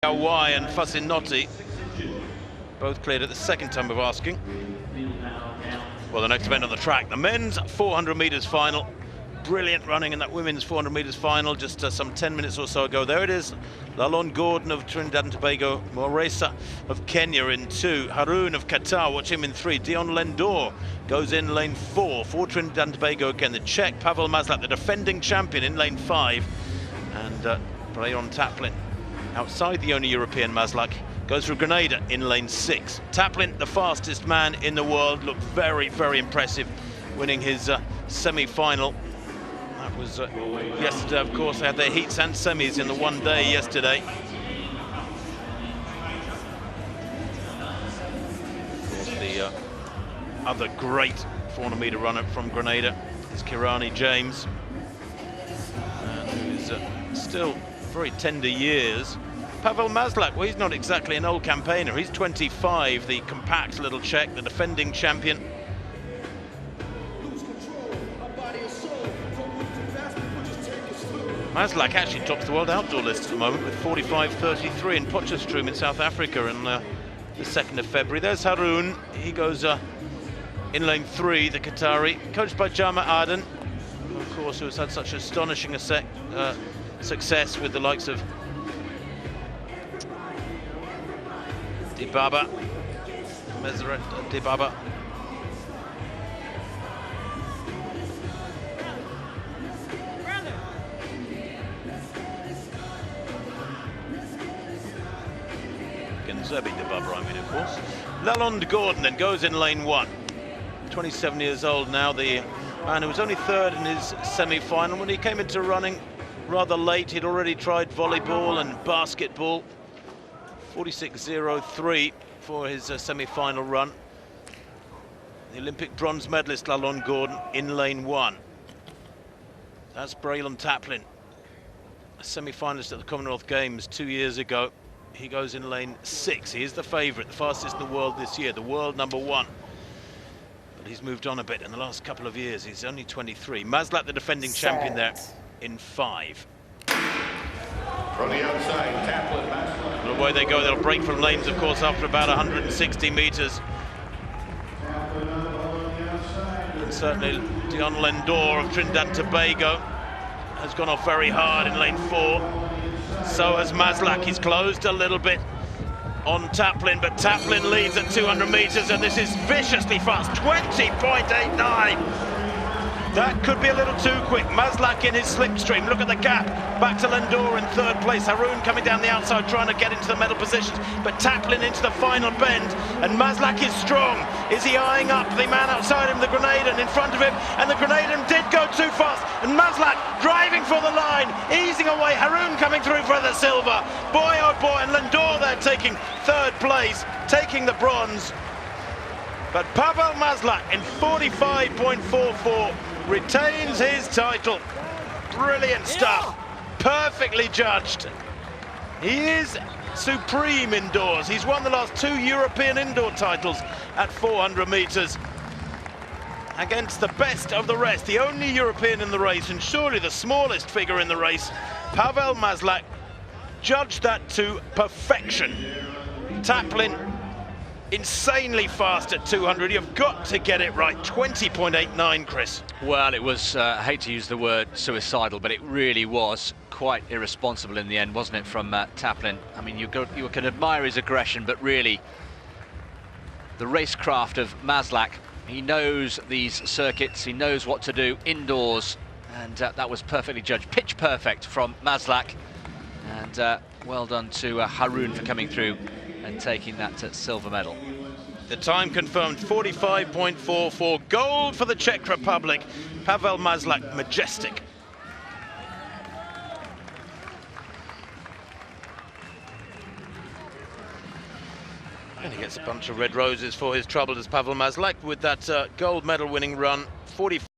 Y and Fasinotti both cleared at the second time of asking. Well, the next event on the track, the men's 400 meters final. Brilliant running in that women's 400 meters final just some 10 minutes or so ago. There it is. Lalonde Gordon of Trinidad and Tobago, Moresa of Kenya in 2, Haroun of Qatar, watch him in 3, Dion Lendor goes in lane 4 for Trinidad and Tobago again. The Czech Pavel Maslák, the defending champion, in lane 5, and Brayon Taplin outside the only European. Maslák goes through Grenada in lane 6. Taplin, the fastest man in the world, looked very, very impressive, winning his semi-final. That was yesterday, of course. They had their heats and semis in the one day yesterday. Of course, the other great 400 meter runner from Grenada is Kirani James, who's still very tender years. Pavel Maslák, well, he's not exactly an old campaigner. He's 25, the compact little Czech, the defending champion. Maslák actually tops the world outdoor list at the moment with 45.33 in Potchefstroom in South Africa on the 2nd of February. There's Haroun. He goes in lane 3, the Qatari, coached by Jama Aden, of course, who has had such astonishing success with the likes of Dibaba, Meseret Dibaba. Zebi Dibaba, I mean, of course. Lalonde Gordon then goes in lane 1. 27 years old now, the man who was only 3rd in his semi-final. When he came into running rather late, he'd already tried volleyball and basketball. 46.03 for his semi-final run. The Olympic bronze medalist Lalonde Gordon in lane 1. That's Brayon Taplin, a semi-finalist at the Commonwealth Games 2 years ago. He goes in lane 6. He is the favourite, the fastest in the world this year, the world #1. But he's moved on a bit in the last couple of years. He's only 23. Maslák, the defending champion, there in 5. From the outside, Taplin, Maslák. Well, away they go. They'll break from lanes, of course, after about 160 metres. And certainly Dion Lendor of Trinidad and Tobago has gone off very hard in lane 4. So has Maslák. He's closed a little bit on Taplin, but Taplin leads at 200 metres, and this is viciously fast, 20.89. That could be a little too quick. Maslák in his slipstream. Look at the gap. Back to Lendor in 3rd place. Haroun coming down the outside, trying to get into the medal positions, but Taplin into the final bend, and Maslák is strong. Is he eyeing up the man outside him, the Grenadan in front of him? And the Grenadan did go too fast, and Maslák driving for the line, easing away. Haroun coming through for the silver. Boy, oh boy, and Lendor there taking 3rd place, taking the bronze. But Pavel Maslák in 45.44 retains his title. Brilliant stuff. Perfectly judged. He is supreme indoors. He's won the last 2 European indoor titles at 400 metres against the best of the rest. The only European in the race, and surely the smallest figure in the race. Pavel Maslák judged that to perfection. Taplin insanely fast at 200. You've got to get it right. 20.89, Chris. Well, it was, I hate to use the word suicidal, but it really was quite irresponsible in the end, wasn't it, from Taplin? I mean, you can admire his aggression, but really, the racecraft of Maslák, he knows these circuits, he knows what to do indoors, and that was perfectly judged. Pitch perfect from Maslák, and well done to Haroun for coming through and taking that silver medal. The time confirmed, 45.44. Gold for the Czech Republic. Pavel Maslák, majestic. And he gets a bunch of red roses for his trouble as Pavel Maslák with that gold medal winning run. 45.